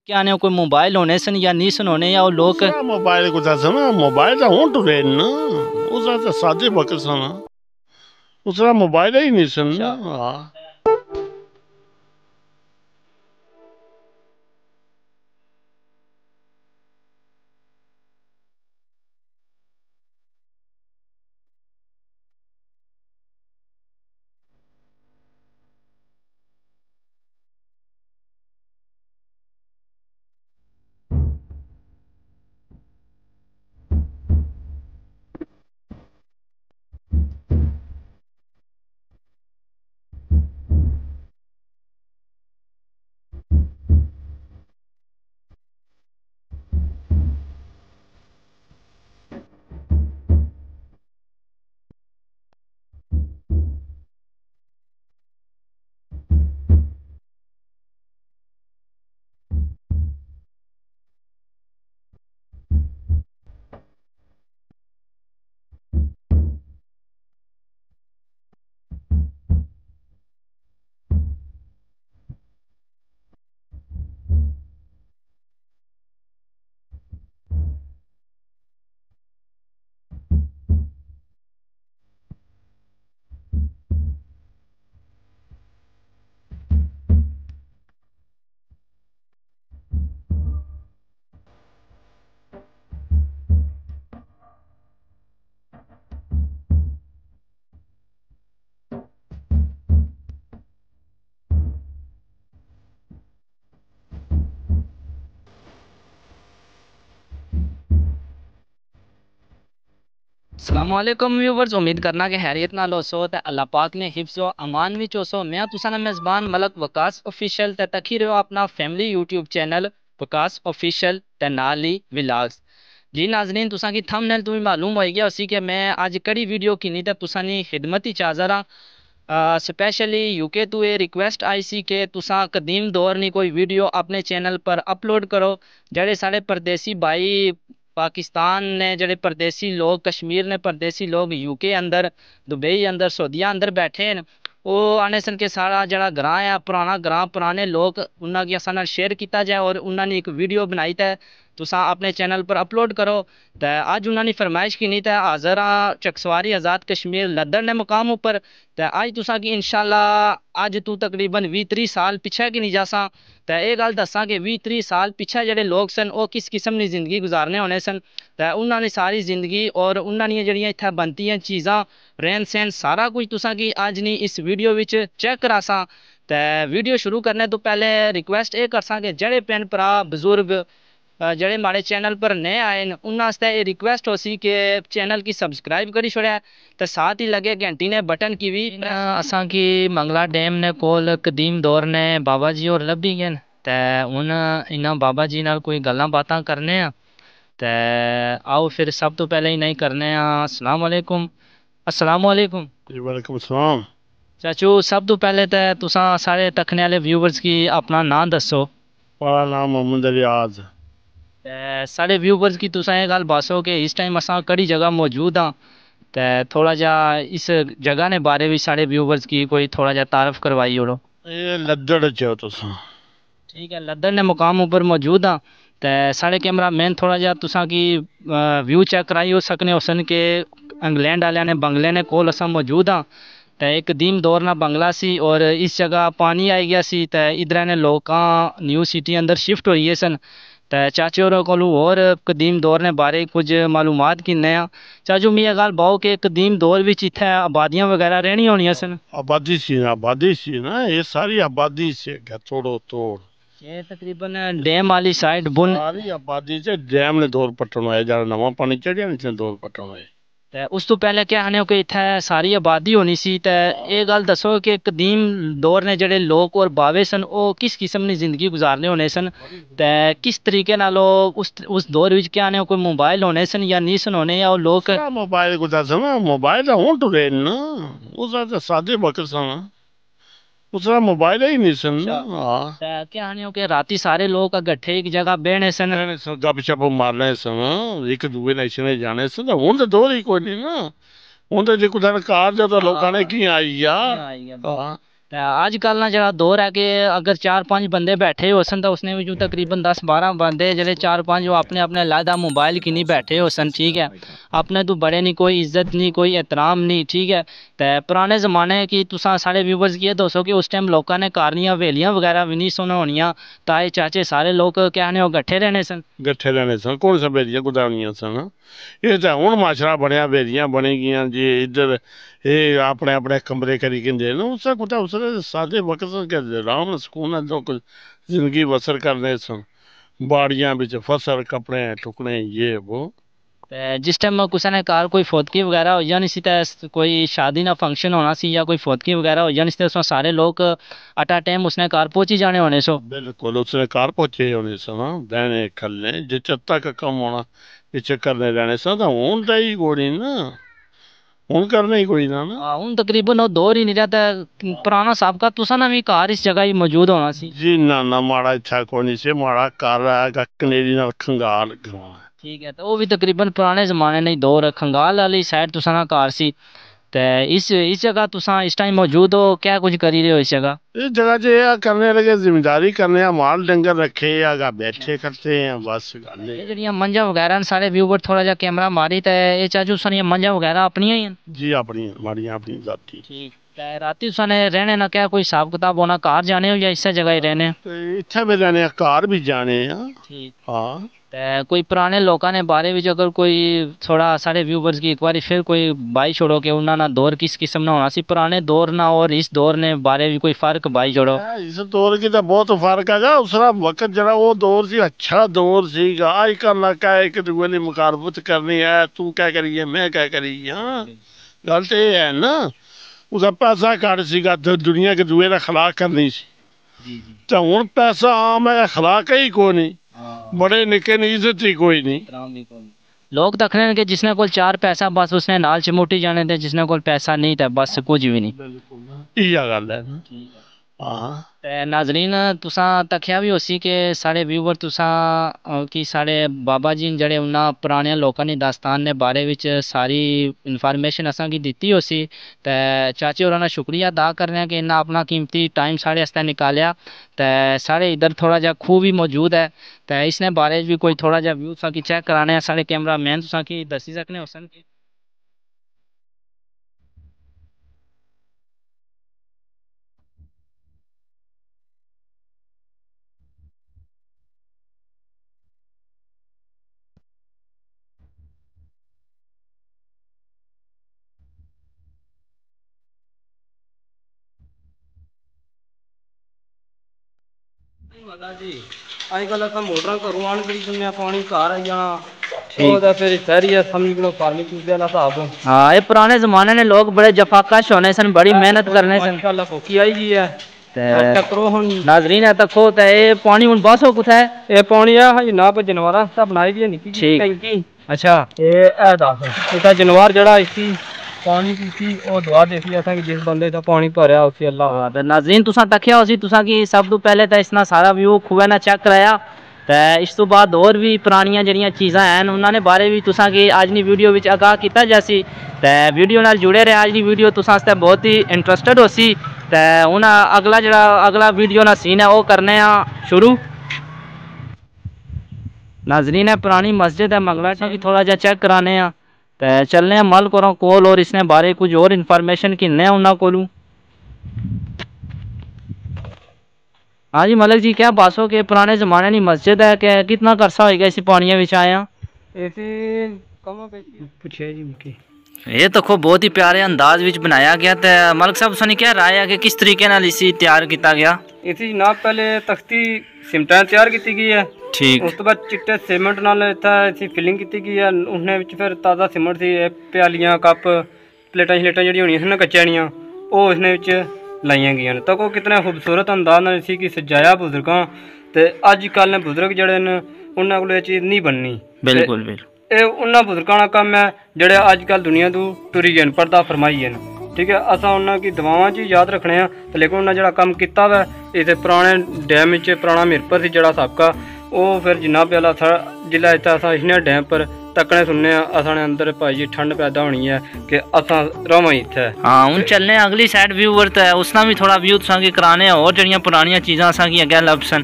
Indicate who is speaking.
Speaker 1: क्या आने कोई मोबाइल होने सन या नहीं सन होने या वो लोग
Speaker 2: मोबाइल को दसना मोबाइल तो हूं टुरे ना उसरा तो सादे बकसना उसरा मोबाइल ही नहीं सन ना हाँ
Speaker 1: अस्सलामुअलैकुम व्यूवर्स, उम्मीद करना कि हैरियत नाल होसो ते अल्लाह पाक ने हिफ्ज़ व अमान विच होसो। मैं तुसा ना मेज़बान मलक वकास ऑफिशियल ते तकी रहो अपना family YouTube channel Waqas official ते नाल ही व्लॉग्स। जी नाज़रीन, तुसा की थंबनेल तो भी मालूम हो गया उसी के मैं आज कड़ी वीडियो की ते तुसा नी खिदमत ही चाहता स्पेशली यूके तो ये रिक्वेस्ट आई सी कि तुसा कदीम दौर नी कोई वीडियो अपने चैनल पर अपलोड करो। जेह्ड़े साढ़े परदेसी भाई पाकिस्तान ने, जेह्ड़े परदेसी लोग कश्मीर ने, परदेसी लोग यूके अंदर, दुबई अंदर, सऊदीया अंदर बैठे न, वो आने सन के सारा जड़ा ग्रां है पुराना ग्रां पुराने लोग उन्होंने की असा शेयर किया जाए और उन्होंने एक वीडियो बनाई तै तुसा अपने चैनल पर अपलोड करो। तो अज उन्होंने फरमाइश की तो हाज़र हाँ चकसवारी आज़ाद कश्मीर लद्दर ने मुकाम उपर। तो अज तुसा की इंशाल्लाह अज तू तकरीबन 20-30 साल पिछे की नहीं जासा तो ये गल दसा कि 20-30 साल पिछे जेडे लोग सन वो किस किस्म की जिंदगी गुजारने होने सन। तो उन्होंने सारी जिंदगी और उन्होंने जड़ियाँ इत्थे बनती चीज़ां रहन सहन सारा कुछ तुसा की अज नहीं इस वीडियो विच चेक करासा। तो वीडियो शुरू करने तो पहले रिक्वेस्ट ये करसा कि जेडे भैन भरा बजुर्ग जेडे हमारे चैनल पर नए आए न उन्होंने ये रिक्वेस्ट हो सी कि चैनल की सब्सक्राइब करी छोड़ा तो साथ ही लगे घंटी ने बटन की भी असा की मंगला डैम ने कोल कदीम दौर ने बाबा जी और लभी गए ते हुन इन्होंने बाबा जी नाल कोई गल्लां बातां करने ते आओ फिर सब तो पहले इन्हें करने अस्सलाम वालेकुम। अस्सलाम वालेकुम
Speaker 2: वालेकुम सलाम
Speaker 1: चाचू, सब तो पहले तो तुसा सारे तकने वाले व्यूवर्स की अपना नाम दसो।
Speaker 2: मेरा नाम मोहम्मद रियाज
Speaker 1: साढ़े व्यूवर्स की तुसा ये गल बासो कि इस टाइम असा कड़ी जगह मौजूद हाँ तो थोड़ा जा इस जगह ने बारे भी साढ़े व्यूवर्स की कोई थोड़ा जा तारफ करवाई ओड़ो।
Speaker 2: ये लद्दड़ च तुसा
Speaker 1: ठीक है, लद्दर ने मुकाम ऊपर मौजूद हाँ तो साढ़े कैमरा मैन थोड़ा जा तुसा की व्यू चेक कराई हो सकने होसन के इंग्लैंड वाले ने बंगले ने कोल असा मौजूद हाँ तो एक कदीम दौर ना बंगला सी और इस जगह पानी आई गया सी तो इधर ने लोग न्यू सिटी अंदर शिफ्ट हो गए सन। तो चाचे होरें कोलू और कदीम दौर ने बारे कुछ मालूमात किन्ने चाचू मिगी गल बाओ कि कदीम दौर विच इत्थे आबादियां वगैरह रहनी होनियां सन।
Speaker 2: आबादी सी ना ये सारी आबादी से तोड़ो तोड़
Speaker 1: ये तकरीबन डैम वाली साइड बुन
Speaker 2: सारी आबादी से डैम ने दौर पट्टन आया जरा नवा पानी चढ़िया नहीं दौर पट्टन आए
Speaker 1: ते उस तो पहले क्या आने कि इत्थे सारी आबादी होनी सी ते ये गल दसो कि कदीम दौर ने जेडे लोग और बावे सन वो किस किस्म की जिंदगी गुजारने होने सन ते किस तरीके नाल उस दौर विच क्या आने कोई मोबाइल होने सन या नहीं सन होने या वो लोग
Speaker 2: मोबाइल को दसना मोबाइल तो हूं टुरे ना उसरा तो सादे बकसना उसरा मोबाइल ही नहीं सन ना हाँ
Speaker 1: ते क्या आने कि राती सारे लोग इकट्ठे एक जगह बहने सन।
Speaker 2: गप शप मारने सन एक दूए ने जाने सन हूं तो दौर ही कोई नहीं ना हूं तो जो कुछ कार जो तो लोग ने की आई आ हाँ
Speaker 1: अजकल ना जरा दौर है कि अगर 4-5 बंदे बैठे हो सन तो उसने भी जो तकरीबन 10-12 बंदे जेह्ड़े 4-5 वो अपने अपने अलहदा मोबाइल की नहीं बैठे हो सन, ठीक है। अपने तो बड़े नहीं, कोई इज्जत नहीं, कोई एहतराम नहीं, ठीक है। तो पुराने जमाने की तुसा साढ़े व्यूवर्स की दसो कि उस टाइम लोगों ने कारियां हवेलियां वगैरह भी नहीं सुन होनियां, ताए चाचे सारे लोग क्या ने गट्ठे रहने सन।
Speaker 2: गट्ठे रहने सन, कौन सा बेरियां गुदावनियां सन। ये तो हुण माशरा बनया, बेरियां बनी गियां जी। इधर ये अपने अपने कमरे करी किंदे न, उस कुछ उस सादे वक्त के आराम सुकून लोग जिंदगी बसर करने सन। बाड़ियां बिच फसल, कपड़े टुकड़े, ये वो।
Speaker 1: ते जिस टाइम कुसै ने घर कोई फौतगी वगैरह हो जानी सी ते कोई शादी ना फंक्शन होना सी या कोई फौतगी वगैरह हो जानी सी, उसमें सारे लोग अट अ टाइम उसने घर पहुंची जाने होने सो।
Speaker 2: बिल्कुल उसने घर पहुंचे होने सन, देने खलने जिस तक कम होना इच करने रहने सन। तो हूं तो ही कोई नहीं ना, हूं करने ही कोई ना।
Speaker 1: हूँ तकरीबन वो दौर ही नहीं रहा ते पुराना सबका तुसा ना भी घर इस जगह ही मौजूद होना सी।
Speaker 2: जी ना ना, माड़ा इच्छा कोई नहीं से, माड़ा घर है कनेरी नाल खंगाल गाँव है।
Speaker 1: ठीक है, तो वो भी तकरीबन पुराने जमाने नहीं दौर खंगाल वाली साइड तुसा ना घर सी। ते इस जगह तुसा इस टाइम मौजूद हो, क्या कुछ करी रहे हो इस जगह?
Speaker 2: इस जगह जो है करने लगे जिम्मेदारी करने, माल डंगर रखे या बैठे करते हैं, बस गल
Speaker 1: ये जड़ियां मंझां वगैरह न, सारे व्यूवर थोड़ा जा कैमरा मारी ते ये चाचू सारियां मंझां वगैरह अपनियां ही न?
Speaker 2: जी अपनी माड़ियां अपनी जाती।
Speaker 1: ठीक। ते राती तुसाने रहने ना क्या कोई हिसाब किताब होना, घर जाने हो या इस्सै जगह ही रहने?
Speaker 2: तो इत्थे भी रहने, घर भी जाने
Speaker 1: ठीक।
Speaker 2: हाँ।
Speaker 1: ते कोई पुराने लोगों ने बारे में अगर कोई थोड़ा सारे व्यूवर्स की एक बार फिर कोई बाई छोड़ो कि उन्होंने दौर किस किस्म ना होना सी, पुराने दौर ना और इस दौर ने बारे भी कोई फर्क बाई छोड़ो।
Speaker 2: इस दौर की तो बहुत फर्क है। उसका वक्त जरा वो दौर सी अच्छा दौर सी। अजकल ना क्या एक दूए ने मुखारबत करनी है, तू क्या करी है मैं क्या करी। हाँ गल तो ये है ना, उसका पैसा घट सीगा, दुनिया के दूए का खिलाफ करनी सी। तो हूँ पैसा आम है, खिलाक ही कोई नहीं, बड़े निके नहीं, इज्जत ही कोई नहीं।
Speaker 1: लोग तो आखने कि जिसने कोल 4 पैसा बस उसने नाल चिमोटी जाने ते, जिसने कोल पैसा नहीं तो बस कुछ भी नहीं।
Speaker 2: इ'यै गल है ना। हाँ
Speaker 1: ते नाजरीन तुसा तक्या भी होसी कि साढ़े व्यूवर तुसा कि साढ़े बाबा जी जेह्ड़े उन्ना पुराने लोकां दी दास्तान ने बारे विच सारी इन्फॉर्मेशन असां गी दित्ती होसी। ते चाचे होरां दा शुक्रिया अदा करने आं कि इन्ना अपना कीमती टाइम साढ़े आस्तै निकालेआ। ते साढ़े इधर थोड़ा जा खूह भी मौजूद है, ते इसने बारे च भी कोई थोड़ा जा व्यू तुसां गी चेक कराने आं। साढ़े कैमरा मैन तुसां गी दस्सी सकने होसन कि
Speaker 3: अजकल अस मोटरां घरों आन करी दिन्ने पानी घर आई जाना, ओह्दा फिर शैहरी समझी लो पानी पींदे आह्ला स्हाब।
Speaker 1: हाँ, ये पुराने जमाने ने लोग बड़े जफाकश होने सन, बड़ी मेहनत करने सन।
Speaker 3: माशाअल्लाह फौकी आई जी है। टक्करो हुन
Speaker 1: नाजरीन है तको ते ये पानी हुन बस हो कुछ है?
Speaker 3: ये पानी है हई ना पर जनवारां आस्तै बनाई दी है निक्की जी टैंकी।
Speaker 1: अच्छा
Speaker 3: ए दस इता जनवार जड़ा इसी पानी पीती ओ दुआ देखी असां कि जिस बंदे दा पानी भरया उसी अल्लाह।
Speaker 1: ते नाजरीन तुसां तक्या होसी, तुसां की सब तो पहले तो इसना सारा व्यू खुआ ना चेक कराया। ते इस तो बाद और भी पुरानियां जड़ियां चीज़ां हैं उन्होंने बारे भी तुसां की अज दी वीडियो विच आगाह किया जासी। ते वीडियो नाल जुड़े रहे, अज दी वीडियो तुसां आस्तै बहुत ही इंटरस्टेड होसी। ते हुन अगला वीडियो ना सीन है वो करने शुरू। नाजरीन है पुरानी मस्जिद है मंगला की थोड़ा जा चेक कराने ते चलने मल करो कोल और इसने बारे कुछ और इन्फॉर्मेशन किन्ने उन्होंने कोलू। हाँ जी मलिक जी, क्या बात हो कि पुराने ज़माने की मस्जिद है कि कितना करसा होएगा इसी पानिया विच आया?
Speaker 3: इसी कम पूछे जी मुकी।
Speaker 1: ये तो खूब बहुत ही प्यारे अंदाज विच बनाया गया। ते मलिक साहब तुसां क्या राय है कि किस तरीके नाल इसी तैयार किया गया?
Speaker 3: इसी जनाब पहले तख्ती सिमटा तैयार की गई है।
Speaker 1: ठीक।
Speaker 3: उस तो बाद चिट्टे सीमेंट नाल इत्थे फिलिंग की गई है। उसने विच फिर ताज़ा सीमेंट सी प्यालियां कप प्लेटां शलेटां जिहड़ियां होंदियां सन कच्चे आह्लियां ओह इसने विच लाइयां गई तो को कितने खूबसूरत अंदाज नाल इसी की सजाया बुजुर्गां। ते अजकल ने बुजुर्ग जिहड़े न उन्हां कोल एह चीज़ नहीं बननी।
Speaker 1: बिल्कुल बिल्कुल
Speaker 3: ये उन्हां बुजुर्गां दा कम्म है जिहड़े अजकल दुनिया तो टुरी गए पर्दा फरमाई गए। ठीक है, असां उन्हां की दुआवां च याद रखने हैं। लेकिन उन्हें जिहड़ा कम्म कीता वा इत्थे पुराने डैम च पुराना मीरपुर सी जिहड़ा सबका वो फिर जिन्ना प्याला था जिला इत्थे असां इन्ने डैम पर तकने सुनने असाने अंदर भाई जी ठंड पैदा होनी है कि असा रवां इत्थे।
Speaker 1: हाँ हूँ चलने अगली साइड व्यू वर्त है उसना भी थोड़ा व्यू तुसा कराने और जड़ियां पुरानियां चीज़ां असा की अग्गै लभसन।